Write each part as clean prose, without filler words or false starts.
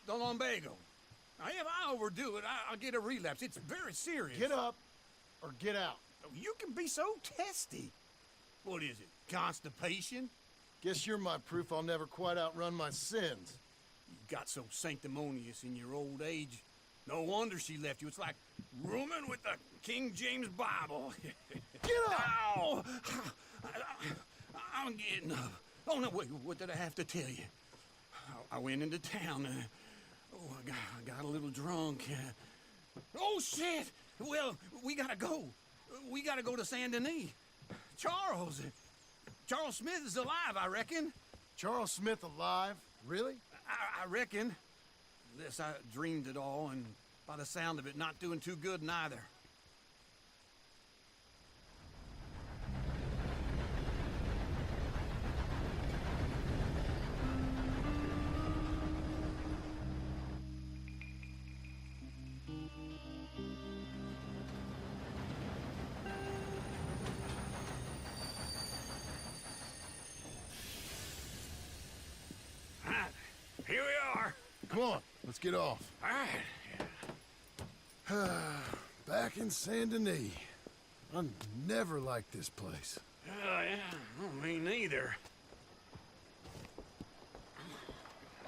the lumbago. Now, if I overdo it, I'll get a relapse. It's very serious. Get up or get out. You can be so testy. What is it, constipation? Guess you're my proof I'll never quite outrun my sins. You got so sanctimonious in your old age. No wonder she left you. It's like rooming with the King James Bible. Get up! Ow! I'm getting up. Oh, no, wait, what did I have to tell you? I went into town. I got a little drunk. Oh, shit! Well, we gotta go. We gotta go to Saint Denis. Charles Smith is alive, I reckon. Charles Smith alive? Really? I reckon. Unless I dreamed it all, and by the sound of it, not doing too good neither. Here we are. Come on, let's get off. All right. Back in Saint Denis. I never liked this place. Yeah, well, me neither.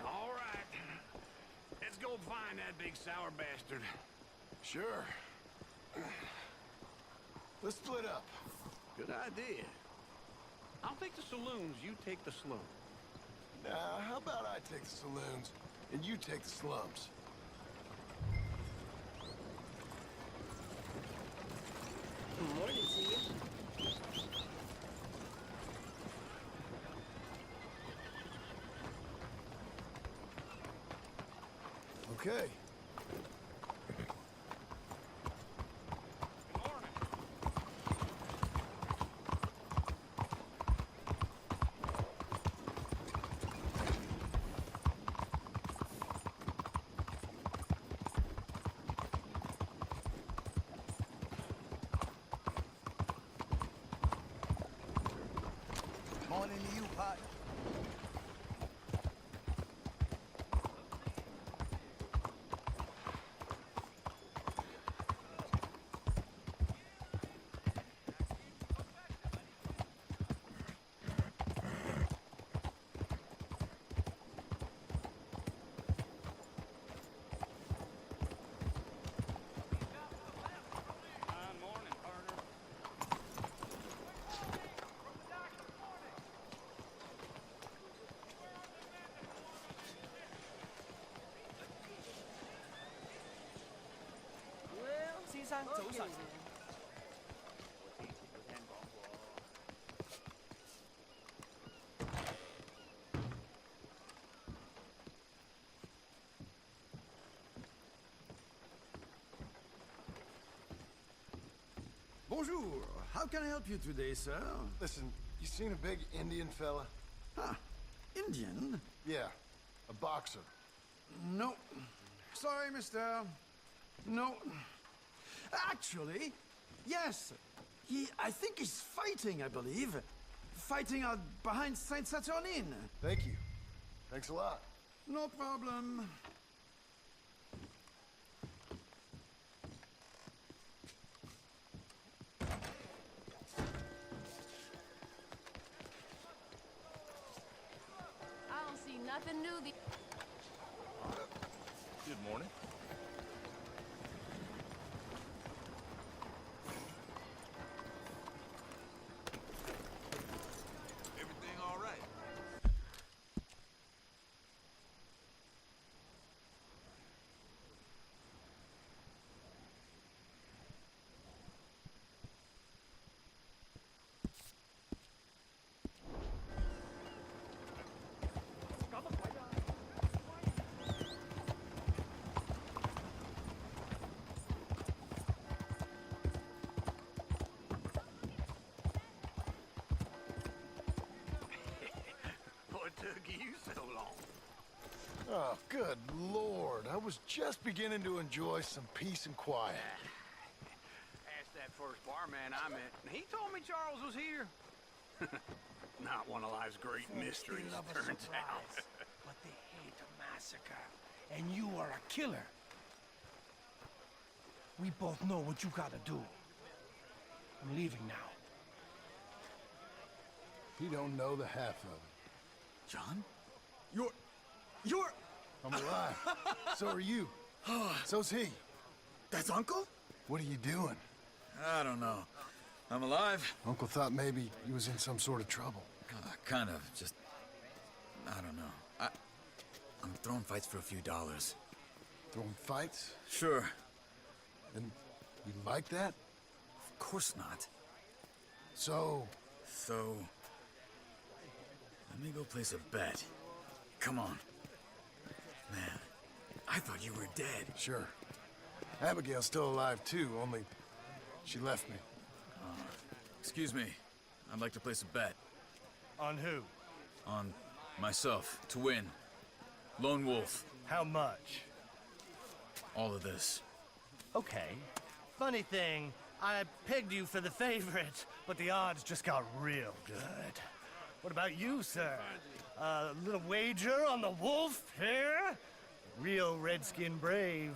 All right. Let's go find that big sour bastard. Sure. Let's split up. Good idea. I'll take the saloons, you take the slums. Now, how about I take the saloons and you take the slums? Morning to you. Okay. Morning to you, partner. Morning, partner. Well, 先生早晨。Bonjour. How can I help you today, sir? Listen, you seen a big Indian fella? Huh. Indian? Yeah, a boxer. No. Sorry, mister. No. Actually, yes. I think he's fighting, I believe. Fighting out behind Saint Saturnin. Thank you. Thanks a lot. No problem. I don't see nothing new. Good morning. Everything all right? What took you so long? Oh, good Lord. I was just beginning to enjoy some peace and quiet. Asked that first barman I met, and he told me Charles was here. Not one of life's great mysteries, They love a turns out. surprise, but they hate a massacre. and you are a killer. We both know what you gotta do. I'm leaving now. He don't know the half of it. John? You're... I'm alive. So are you. So's he. That's Uncle? What are you doing? I don't know. I'm alive. Uncle thought maybe he was in some sort of trouble. Kind of. Just... I don't know. I'm throwing fights for a few dollars. Throwing fights? Sure. And you like that? Of course not. So... So... Let me go place a bet. Come on. Man, I thought you were dead. Sure. Abigail's still alive too, only she left me. Excuse me. I'd like to place a bet. On who? On myself, to win. Lone Wolf. How much? All of this. Okay. Funny thing, I pegged you for the favorite, but the odds just got real good. What about you, sir? A little wager on the wolf here? Real redskin brave.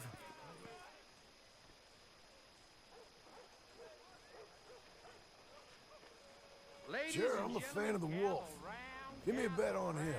Sure, I'm a fan of the wolf. Give me a bet on him.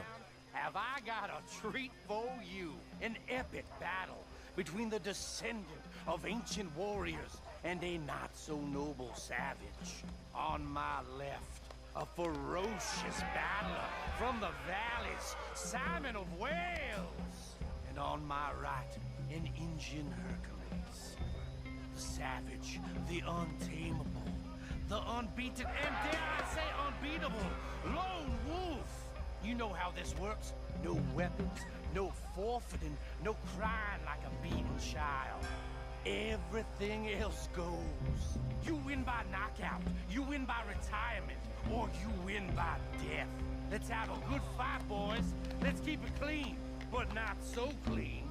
Have I got a treat for you? An epic battle between the descendant of ancient warriors and a not-so-noble savage. On my left, a ferocious battler from the valleys, Simon of Wales. And on my right, an Indian Hercules. The savage, the untamable, the unbeaten, and dare I say unbeatable, Lone Wolf. You know how this works. No weapons, no forfeiting, no crying like a beaten child. Everything else goes. You win by knockout, you win by retirement, or you win by death. Let's have a good fight, boys. Let's keep it clean, but not so clean.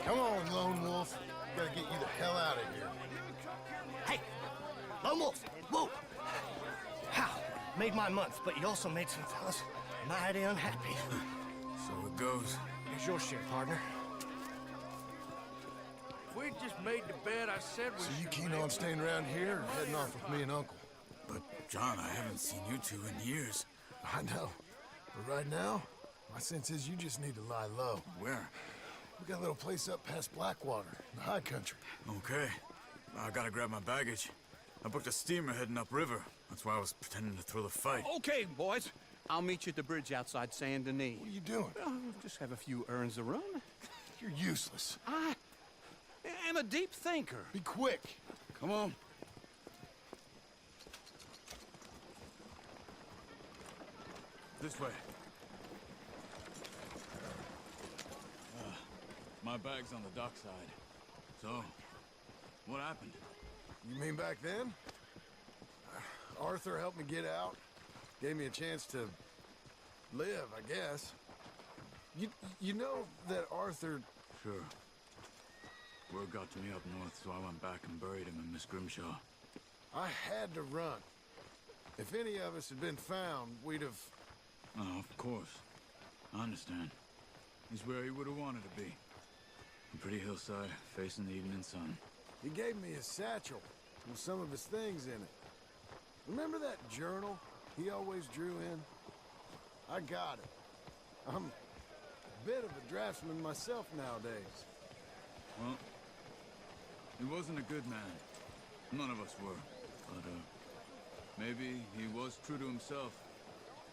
Come on, Lone Wolf. Gotta get you the hell out of here. Hey, Lone Wolf, whoa! How? Made my month, but you also made some fellas mighty unhappy. So it goes. Here's your share, partner. We just made the bet I said we So you should keen make. on staying around here or heading off with me and Uncle? But, John, I haven't seen you two in years. I know. But right now, my sense is you just need to lie low. Where? We got a little place up past Blackwater, in the high country. Okay. I gotta grab my baggage. I booked a steamer heading upriver. That's why I was pretending to throw the fight. Okay, boys. I'll meet you at the bridge outside Saint Denis. What are you doing? Oh, just have a few errands to run. You're useless. I am a deep thinker. Be quick. Come on. This way. My bag's on the dockside. So, what happened? You mean back then? Arthur helped me get out. Gave me a chance to live, I guess. You know that Arthur... Sure. Word got to me up north, so I went back and buried him in Miss Grimshaw. I had to run. If any of us had been found, we'd have... Oh, of course. I understand. He's where he would have wanted to be. A pretty hillside, facing the evening sun. He gave me his satchel with some of his things in it. Remember that journal he always drew in? I got it. I'm a bit of a draftsman myself nowadays. Well, he wasn't a good man. None of us were. But, maybe he was true to himself.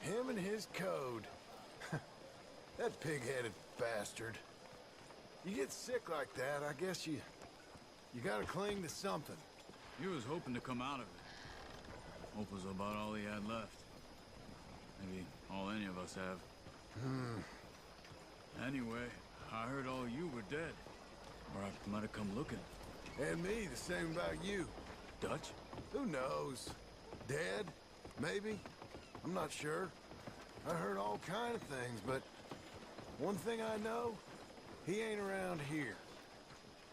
Him and his code. That pig-headed bastard. You get sick like that, I guess you gotta cling to something. He was hoping to come out of it. Hope was about all he had left. Maybe all any of us have. Anyway, I heard all you were dead. Or I might have come looking. And me, the same about you. Dutch? Who knows? Dead? Maybe? I'm not sure. I heard all kind of things, but one thing I know, he ain't around here.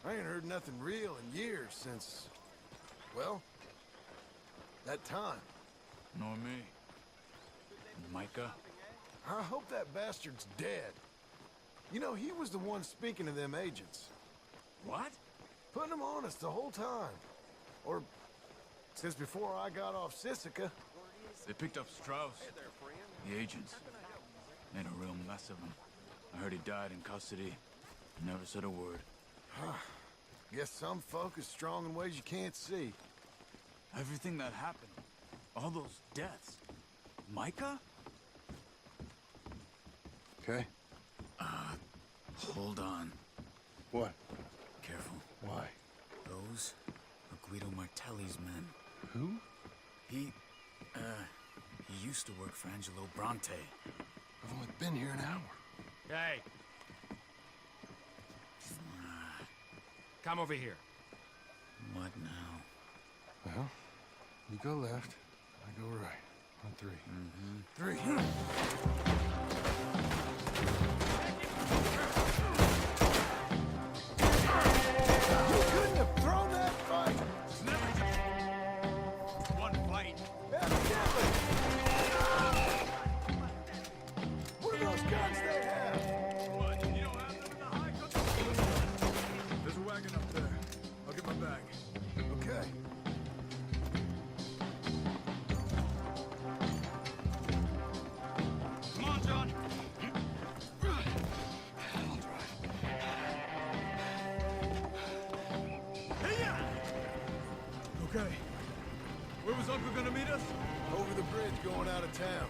I ain't heard nothing real in years since, well, that time. Nor me. Micah? I hope that bastard's dead. You know, he was the one speaking to them agents. What? Putting them on us the whole time. Or since before I got off Sisika. They picked up Strauss. The agents. Made a real mess of him. I heard he died in custody. Never said a word. Guess some folk is strong in ways you can't see. Everything that happened. All those deaths. Micah? Okay. Hold on. What? Careful. Why? Those are Guido Martelli's men. Who? He used to work for Angelo Bronte. I've only been here an hour. Hey. Come over here. What now? Well, you go left, I go right. On three. Three. You couldn't have thrown that fight! It's never just one fight. Evidently! What are those guns they have? What? You don't have them in the high country? There's a wagon up there. I'll get my bag. Okay. Come on, John. Okay. Where was Uncle gonna meet us? Over the bridge going out of town.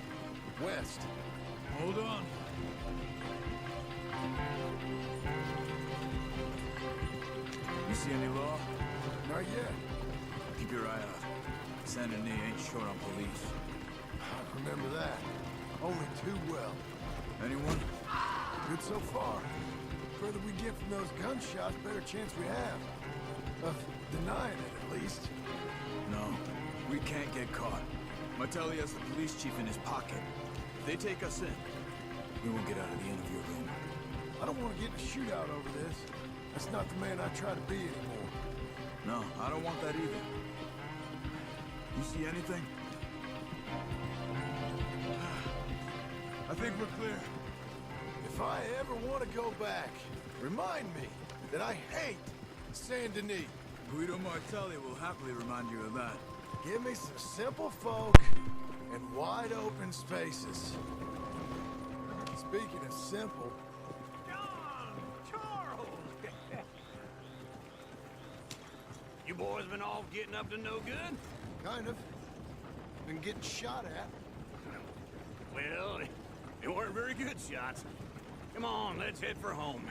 West. Hold on. You see any law? Not yet. Keep your eye out. Saint Denis ain't short on police. I remember that. Only too well. Anyone? Good so far. Further we get from those gunshots, better chance we have. Of denying it, at least. No. We can't get caught. Martelli has the police chief in his pocket. If they take us in, we won't get out of the interview room. I don't want to get in a shootout over this. That's not the man I try to be anymore. No, I don't want that either. You see anything? I think we're clear. If I ever want to go back, remind me that I hate Saint Denis. Guido Martelli will happily remind you of that. Give me some simple folk and wide open spaces. Speaking of simple, John! Charles! You boys been off getting up to no good? kind of. Been getting shot at. Well, they weren't very good shots. Come on, let's head for home.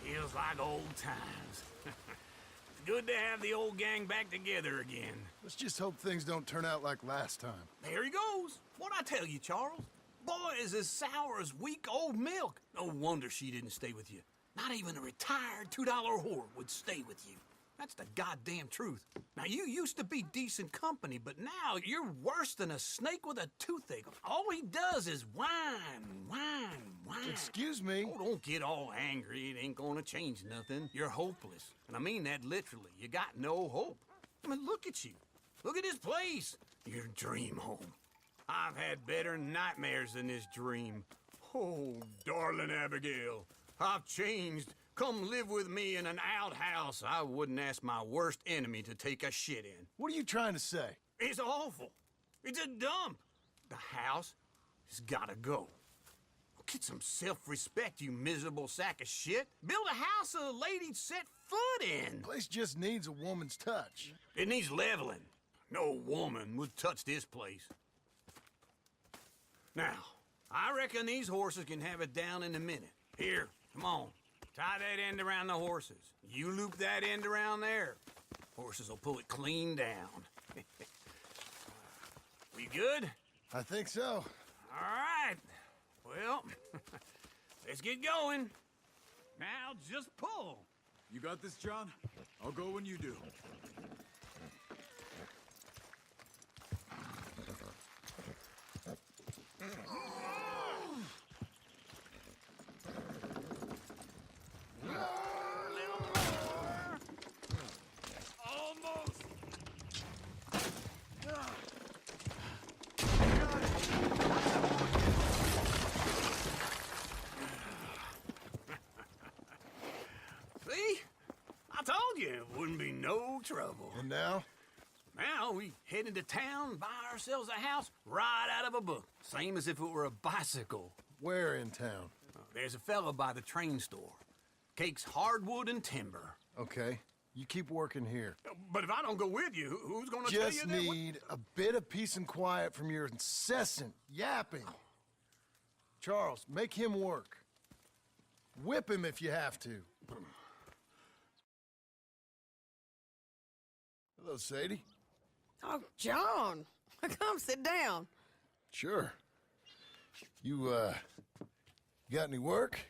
Feels like old times. It's good to have the old gang back together again. Let's just hope things don't turn out like last time. There he goes. What'd I tell you, Charles? Boy is as sour as week-old milk. No wonder she didn't stay with you. Not even a retired $2 whore would stay with you. That's the goddamn truth. Now, you used to be decent company, but now you're worse than a snake with a toothache. All he does is whine, whine, Why? Excuse me. Oh, don't get all angry. It ain't gonna change nothing. You're hopeless. And I mean that literally. You got no hope. I mean, look at you. Look at this place. Your dream home. I've had better nightmares than this dream. Oh, darling Abigail, I've changed. Come live with me in an outhouse I wouldn't ask my worst enemy to take a shit in. What are you trying to say? It's awful. It's a dump. The house has gotta go. Get some self-respect, you miserable sack of shit. Build a house a lady'd set foot in. Place just needs a woman's touch. It needs leveling. No woman would touch this place. Now, I reckon these horses can have it down in a minute. Here, come on. Tie that end around the horses. You loop that end around there. Horses will pull it clean down. We good? I think so. All right. Well, let's get going. Now just pull. You got this, John? I'll go when you do. Almost. See? I told you it wouldn't be no trouble. And now? Now we head into town, buy ourselves a house right out of a book. Same as if it were a bicycle. Where in town? There's a fella by the train store. Cakes hardwood and timber. Okay. You keep working here. But if I don't go with you, who's gonna tell you Just that? need a bit of peace and quiet from your incessant yapping. Charles, make him work. Whip him if you have to. Hello, Sadie. Oh, John, come sit down. Sure. You got any work?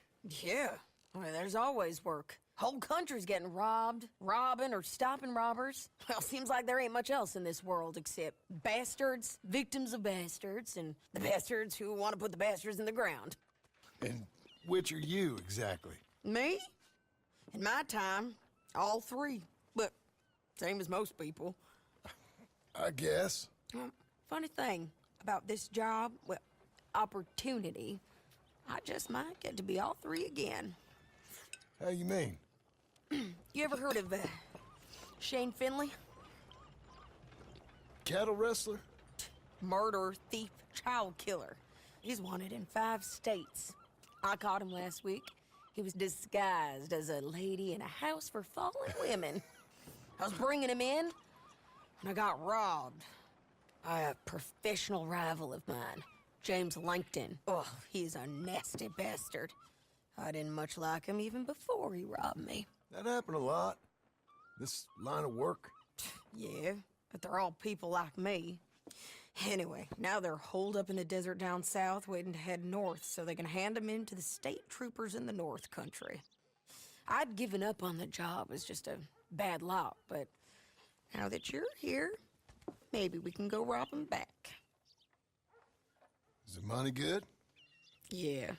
Yeah, I mean, there's always work. Whole country's getting robbed, robbing, or stopping robbers. Well, seems like there ain't much else in this world except bastards, victims of bastards, and the bastards who want to put the bastards in the ground. And which are you, exactly? Me? In my time, all three. But same as most people. I guess. Funny thing about this job, well, opportunity, I just might get to be all three again. How you mean? You ever heard of Shane Finley? Cattle wrestler? Murderer, thief, child killer. He's wanted in 5 states. I caught him last week. He was disguised as a lady in a house for fallen women. I was bringing him in, and I got robbed by a professional rival of mine, James Langton. Oh, he's a nasty bastard. I didn't much like him even before he robbed me. That happened a lot. This line of work. Yeah, but they're all people like me. Anyway, now they're holed up in the desert down south waiting to head north so they can hand them in to the state troopers in the north country. I'd given up on the job as just a bad lot, but now that you're here, maybe we can go rob them back. Is the money good? Yeah,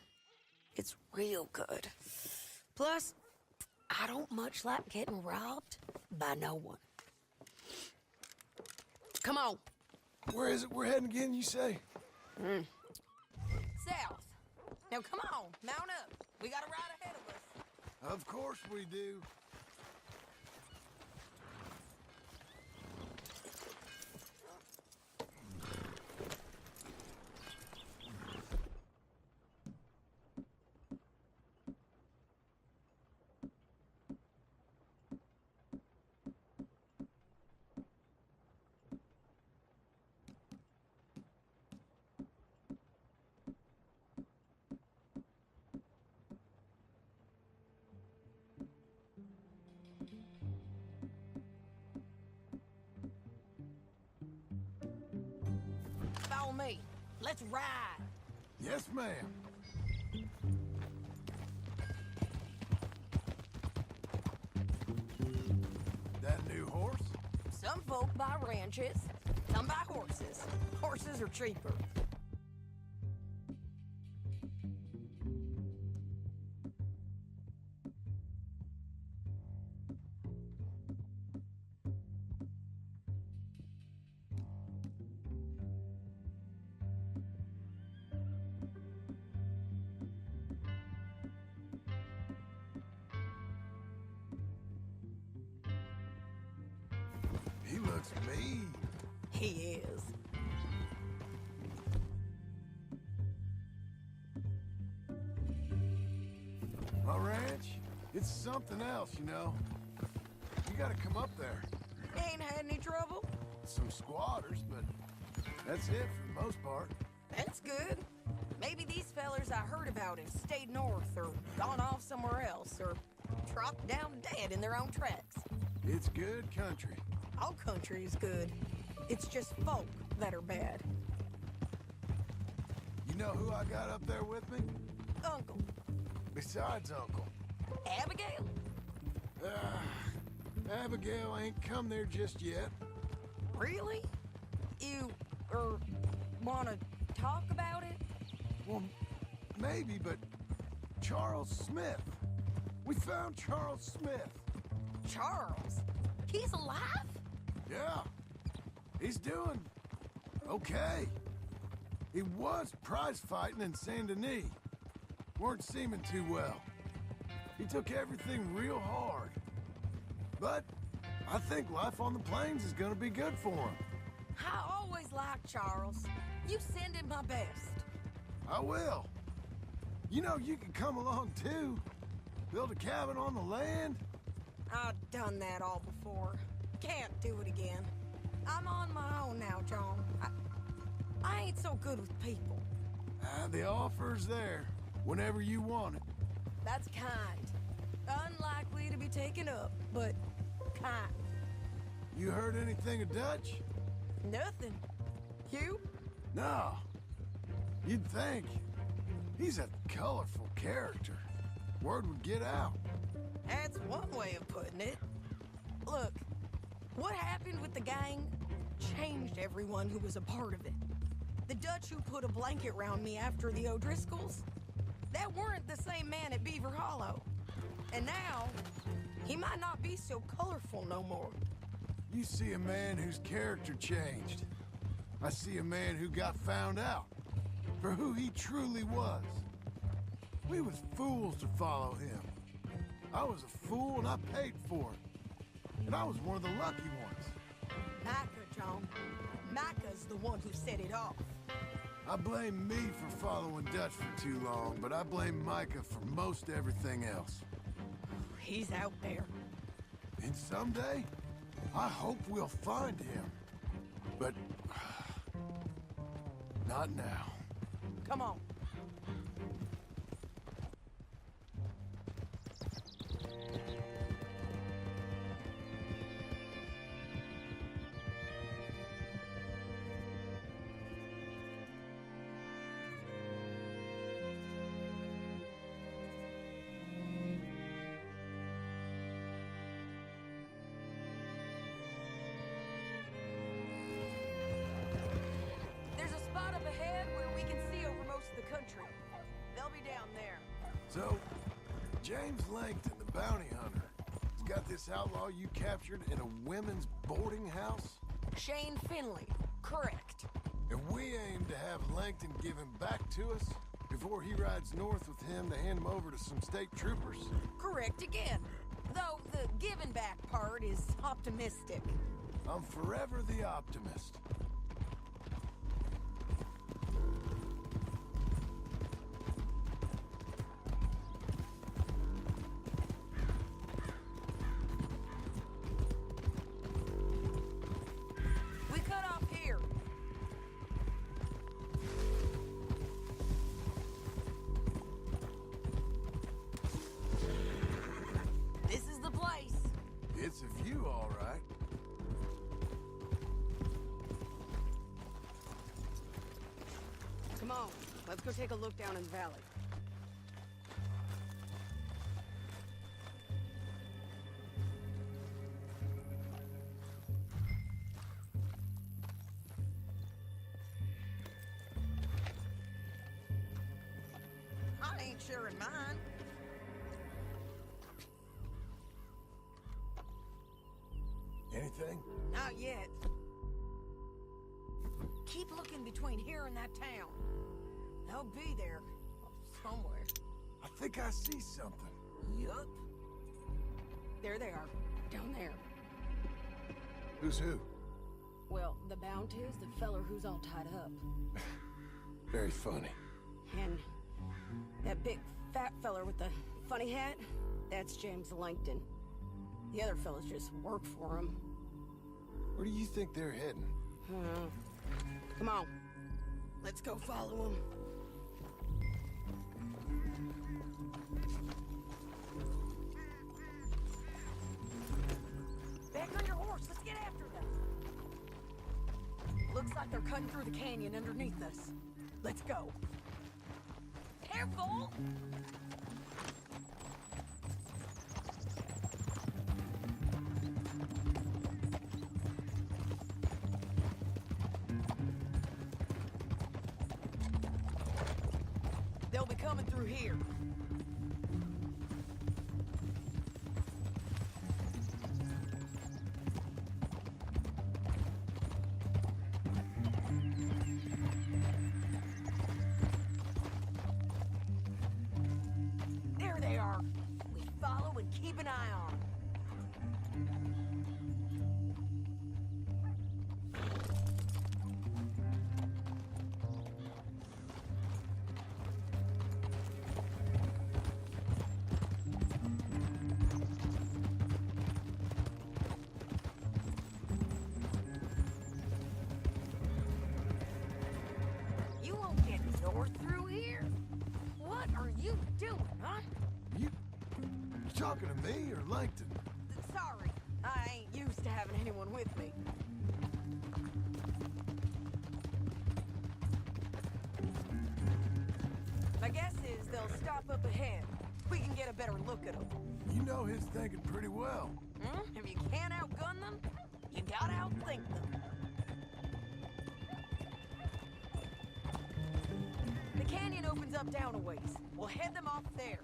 it's real good. Plus, I don't much like getting robbed by no one. Come on. Where is it we're heading again, you say? South. Now come on, mount up. We got a ride ahead of us. Of course we do. Follow me. Let's ride. Yes, ma'am. That new horse? Some folk buy ranches, some buy horses. Horses are cheaper. looks mean. He is. My ranch, it's something else, you know. You gotta come up there. Ain't had any trouble? Some squatters, but that's it for the most part. That's good. Maybe these fellers I heard about have stayed north or gone off somewhere else or dropped down dead in their own tracks. It's good country. All country is good. It's just folk that are bad. You know who I got up there with me? Uncle. Besides Uncle. Abigail? Abigail ain't come there just yet. Really? You, wanna talk about it? Well, maybe, but Charles Smith. We found Charles Smith. Charles? He's alive? Yeah. He's doing okay. He was prize fighting in Saint Denis. Weren't seeming too well. He took everything real hard. But I think life on the plains is gonna be good for him. I always liked Charles. You send him my best. I will. You know, you can come along too. Build a cabin on the land. I've done that all before. Can't do it again. I'm on my own now, John. I ain't so good with people. The offer's there whenever you want it. That's kind. Unlikely to be taken up, but kind. You heard anything of Dutch? Nothing. You? No. You'd think. He's a colorful character. Word would get out. That's one way of putting it. Look, what happened with the gang changed everyone who was a part of it. The Dutch who put a blanket round me after the O'Driscolls, that weren't the same man at Beaver Hollow. And now, he might not be so colorful no more. You see a man whose character changed. I see a man who got found out for who he truly was. We was fools to follow him. I was a fool and I paid for it. And I was one of the lucky ones. Micah, John. Micah's the one who set it off. I blame me for following Dutch for too long, but I blame Micah for most everything else. He's out there. And someday, I hope we'll find him. But not now. Come on. There's a spot up ahead where we can see over most of the country. They'll be down there. So, James Langton, the bounty hunter, has got this outlaw you captured in a women's boarding house? Shane Finley. Correct. And we aim to have Langton give him back to us before he rides north with him to hand him over to some state troopers. Correct again. Though the giving back part is optimistic. I'm forever the optimist. We cut off here. This is the place. It's a view, all right. Come on, let's go take a look down in the valley. I ain't sharing mine. Anything? Not yet. Keep looking between here and that town. They'll be there somewhere. I think I see something. Yup. There they are. Down there. Who's who? Well, the Bounty is the feller who's all tied up. Very funny. And that big fat feller with the funny hat, that's James Langton. The other fellas just work for him. Where do you think they're heading? Come on. Let's go follow him. Back on your horse. Let's get after them. Looks like they're cutting through the canyon underneath us. Let's go. Careful! They'll be coming through here. There they are. We follow and keep an eye on them. You won't get north through here. What are you doing, huh? You talking to me or Langton? Sorry, I ain't used to having anyone with me. My guess is they'll stop up ahead. We can get a better look at them. You know his thinking pretty well. If you can't outgun them, you gotta outthink them. The canyon opens up down a ways. We'll head them off there.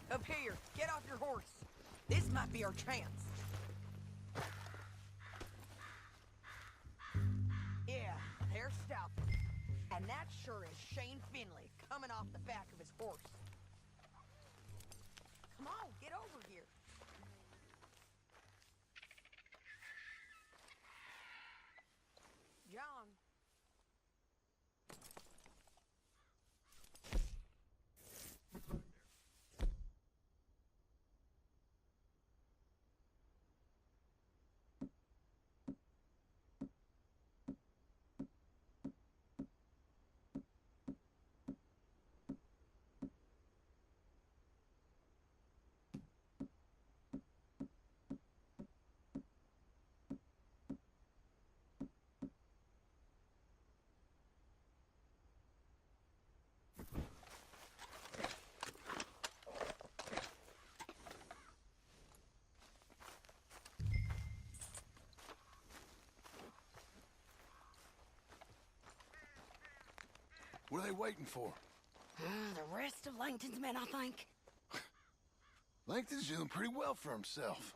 Up here, get off your horse. This might be our chance. Yeah, they're stopping. And that sure is Shane Finley coming off the back of his horse. Come on, get over here. John. What are they waiting for? The rest of Langton's men, I think. Langton's doing pretty well for himself.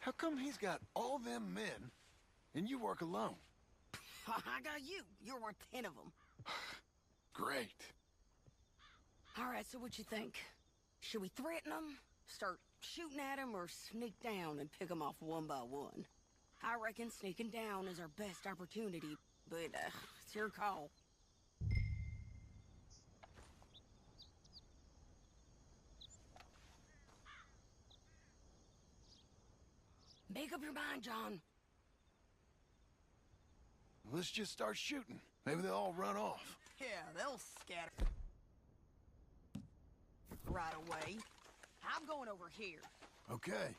How come he's got all them men and you work alone? I got you. You're worth 10 of them. Great. All right, so what you think? Should we threaten them, start shooting at them, or sneak down and pick them off one by one? I reckon sneaking down is our best opportunity, but it's your call. Make up your mind, John. Let's just start shooting. Maybe they'll all run off. Yeah, they'll scatter. Right away. I'm going over here. Okay.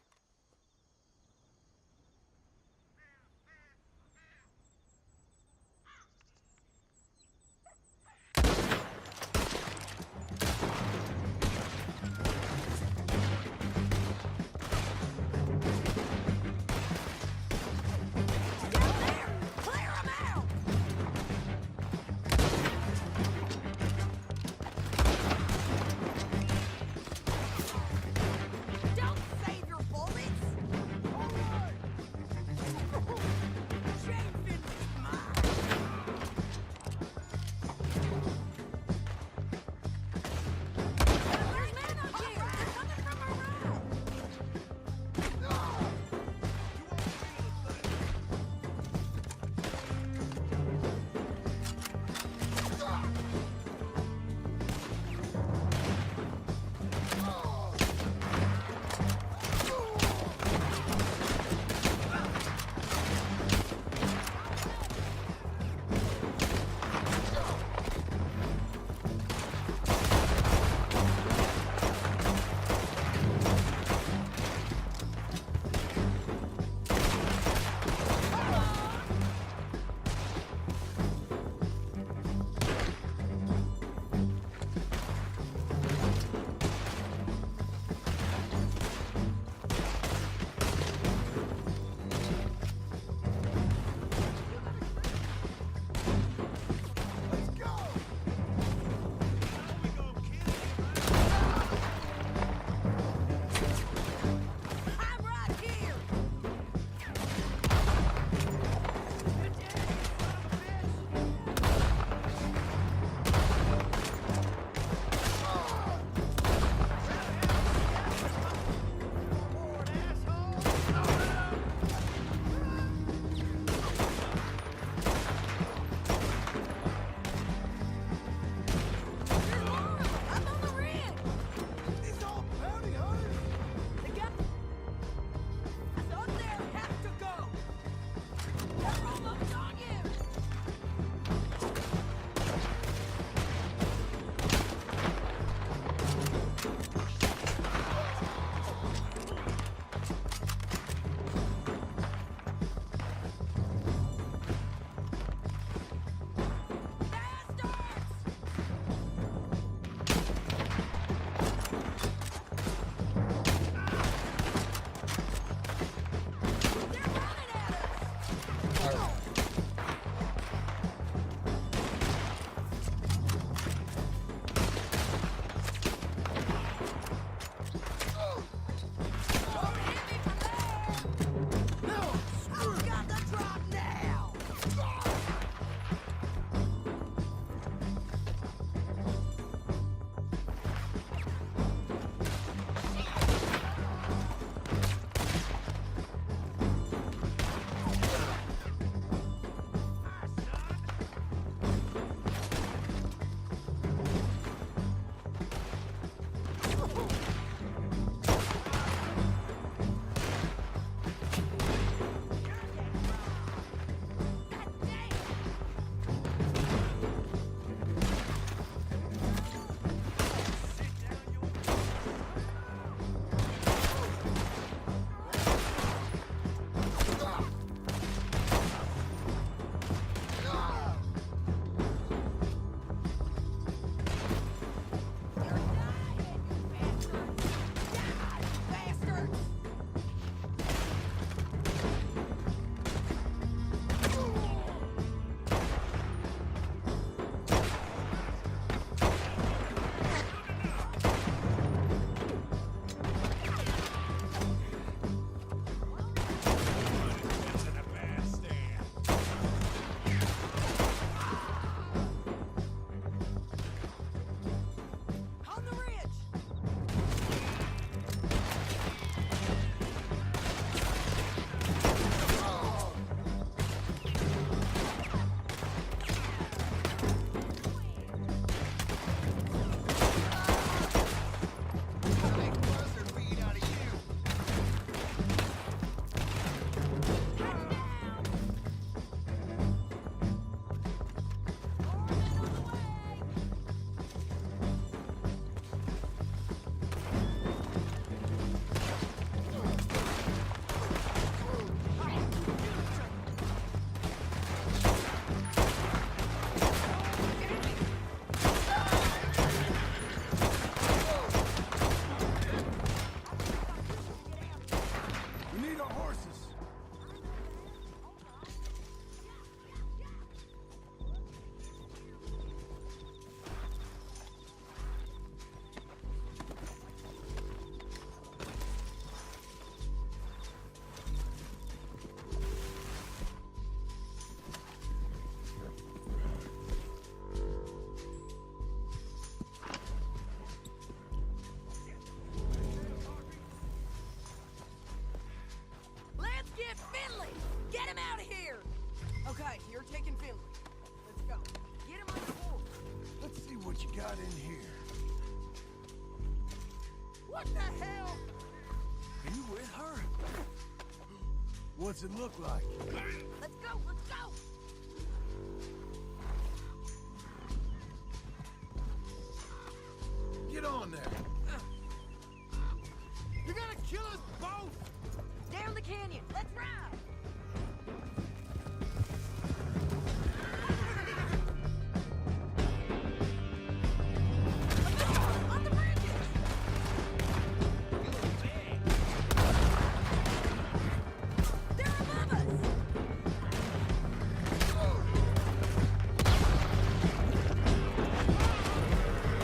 what you got in here. What the hell? Are you with her? What's it look like? Let's go, let's go! Get on there. You're gonna kill us both! Down the canyon, let's ride! On the bridges! They're above us!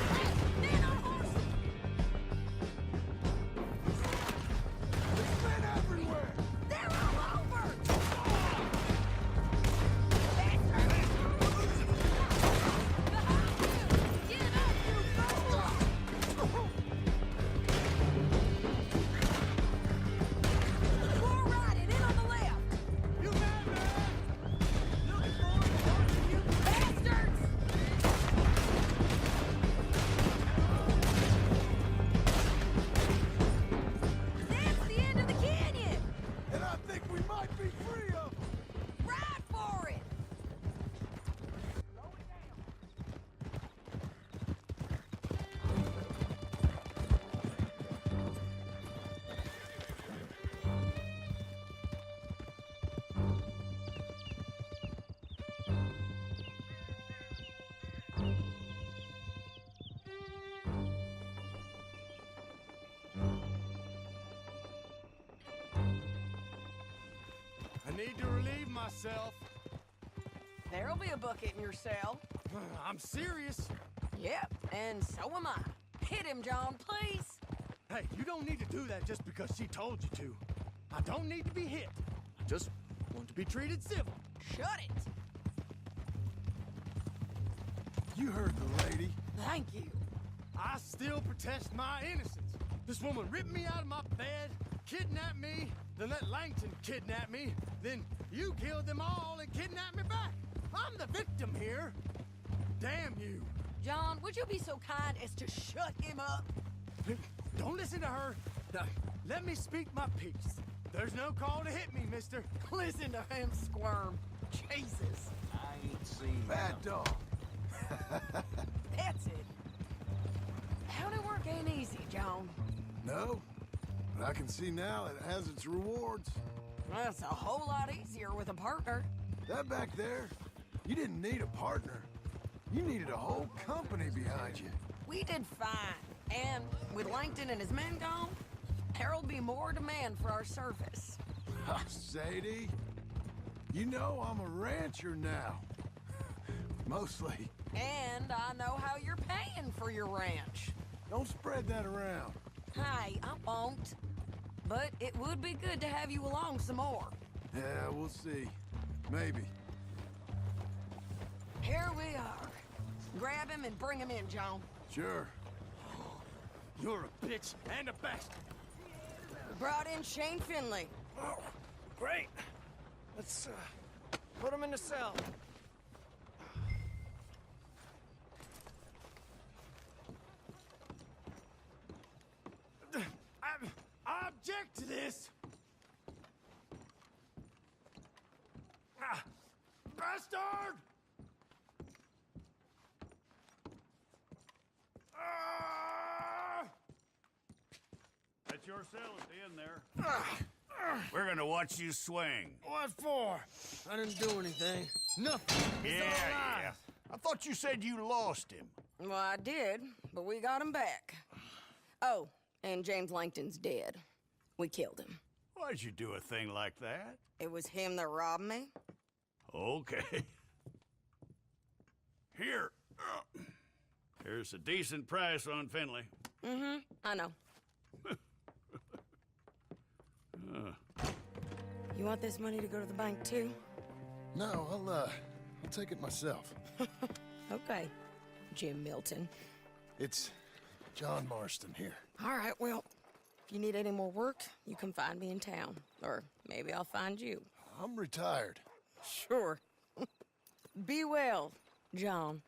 Hey, man on horse! There's men everywhere! They're all over! Get up, you fool! We're riding in on the left! You mad, man? Looking forward to watching you. Bastards! That's the end of the canyon! And I think we might be free of them! Ride for it! I need to relieve myself. There'll be a bucket in your cell. I'm serious. Yep, and so am I. Hit him, John, please. Hey, you don't need to do that just because she told you to. I don't need to be hit. I just want to be treated civil. Shut it. You heard the lady. Thank you. I still protest my innocence. This woman ripped me out of my bed, kidnapped me, then let Langton kidnap me, then you killed them all and kidnapped me back. I'm the victim here. Damn you. John, would you be so kind as to shut him up? Don't listen to her. Now, let me speak my piece. There's no call to hit me, mister. Listen to him squirm. Jesus. I ain't seen Bad dog. That's it. County work ain't easy, John. No, but I can see now it has its rewards. That's a whole lot easier with a partner. That back there, you didn't need a partner. You needed a whole company behind you. We did fine. And with Langton and his men gone, there'll be more demand for our service. Sadie, you know I'm a rancher now. Mostly. And I know how you're paying for your ranch. Don't spread that around. Hey, I won't. But it would be good to have you along some more. Yeah, we'll see. Maybe. Here we are. Grab him and bring him in, John. Sure. You're a bitch and a bastard. Brought in Shane Finley. Oh, great. Let's put him in the cell. I object to this. Bastard! That's your cell at the end there. We're gonna watch you swing. What for? I didn't do anything. Nothing. It's all lies. I thought you said you lost him. Well, I did, but we got him back. Oh, and James Langton's dead. We killed him. Why'd you do a thing like that? It was him that robbed me. Okay. Here. Here's a decent price on Finley. Mm-hmm, I know. You want this money to go to the bank, too? No, I'll take it myself. Okay, Jim Milton. It's John Marston here. All right, well, if you need any more work, you can find me in town. Or maybe I'll find you. I'm retired. Sure. Be well, John.